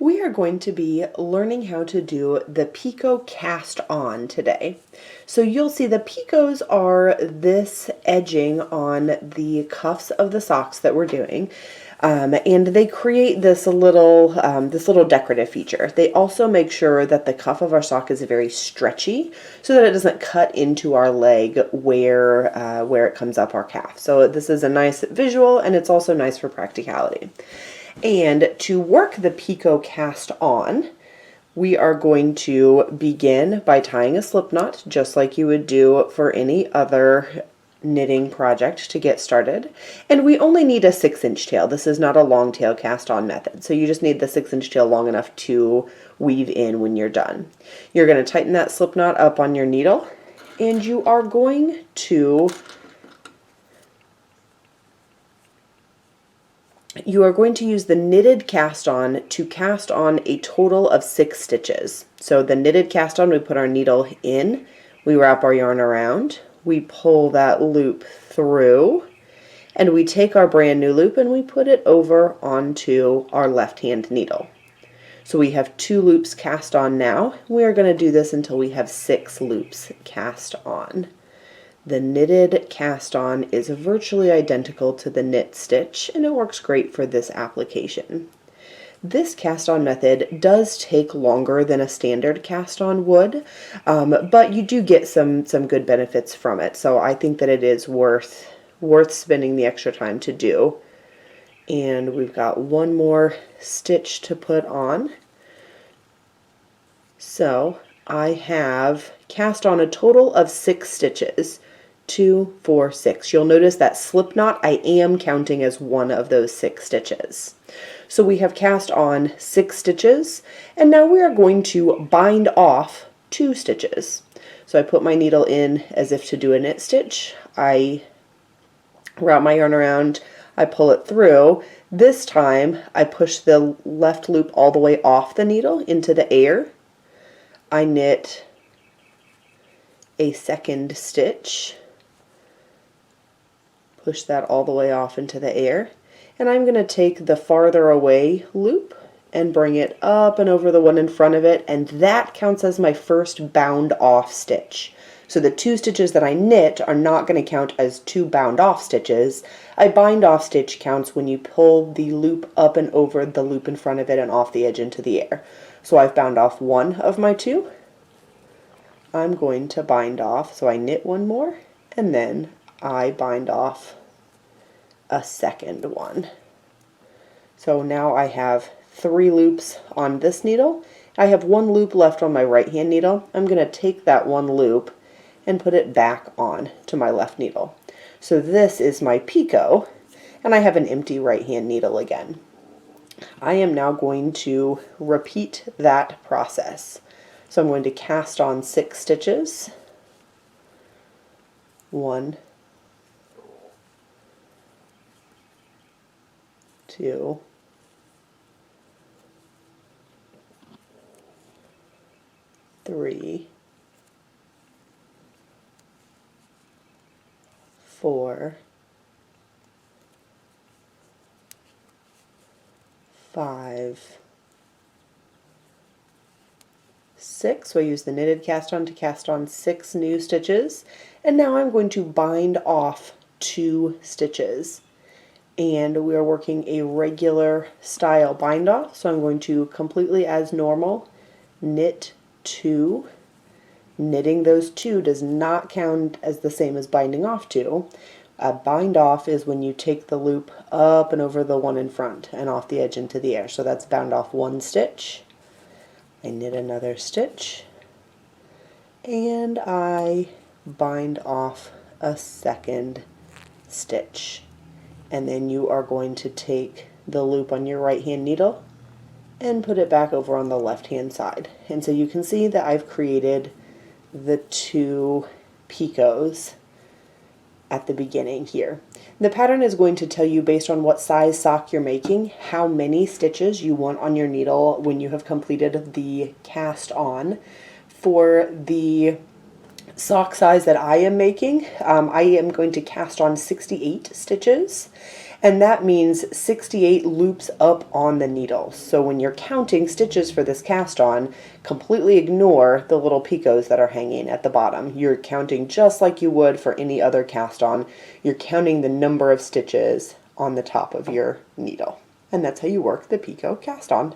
We are going to be learning how to do the Pico Cast On today. So you'll see the Picos are this edging on the cuffs of the socks that we're doing. And they create this little decorative feature. They also make sure that the cuff of our sock is very stretchy so that it doesn't cut into our leg where it comes up our calf. So this is a nice visual, and it's also nice for practicality. And to work the Pico Cast On, we are going to begin by tying a slip knot, just like you would do for any other knitting project to get started. And we only need a 6-inch tail. This is not a long tail cast on method. So you just need the 6-inch tail long enough to weave in when you're done. You're going to tighten that slip knot up on your needle, and you are going to use the knitted cast on to cast on a total of 6 stitches. So the knitted cast on, we put our needle in, we wrap our yarn around, we pull that loop through, and we take our brand new loop and we put it over onto our left hand needle. So we have 2 loops cast on now. We are going to do this until we have 6 loops cast on. The knitted cast on is virtually identical to the knit stitch, and it works great for this application. This cast on method does take longer than a standard cast on would, but you do get some good benefits from it. So I think that it is worth spending the extra time to do. And we've got one more stitch to put on. So I have cast on a total of 6 stitches. 2, 4, 6. You'll notice that slip knot I am counting as one of those 6 stitches. So we have cast on 6 stitches, and now we are going to bind off 2 stitches. So I put my needle in as if to do a knit stitch. I wrap my yarn around, I pull it through. This time I push the left loop all the way off the needle into the air. I knit a second stitch. Push that all the way off into the air, and I'm going to take the farther away loop and bring it up and over the one in front of it, and that counts as my first bound off stitch. So the 2 stitches that I knit are not going to count as 2 bound off stitches. A bind off stitch counts when you pull the loop up and over the loop in front of it and off the edge into the air. So I've bound off 1 of my 2. I'm going to bind off, so I knit 1 more, and then I bind off a second one. So now I have 3 loops on this needle. I have 1 loop left on my right hand needle. I'm going to take that 1 loop and put it back on to my left needle. So this is my Pico, and I have an empty right hand needle again. I am now going to repeat that process. So I'm going to cast on 6 stitches. 1, 2, 3, 4, 5, 6. So I use the knitted cast on to cast on 6 new stitches, and now I'm going to bind off 2 stitches. And we are working a regular style bind off, so I'm going to completely as normal knit 2. Knitting those 2 does not count as the same as binding off 2. A bind off is when you take the loop up and over the one in front and off the edge into the air. So that's bound off 1 stitch. I knit another stitch, and I bind off a second stitch. And then you are going to take the loop on your right hand needle and put it back over on the left hand side. And so you can see that I've created the 2 picos at the beginning here. The pattern is going to tell you, based on what size sock you're making, how many stitches you want on your needle when you have completed the cast on. For the sock size that I am making, I am going to cast on 68 stitches, And that means 68 loops up on the needle. So when you're counting stitches for this cast on, completely ignore the little picots that are hanging at the bottom. You're counting just like you would for any other cast on. You're counting the number of stitches on the top of your needle. And that's how you work the Pico cast on.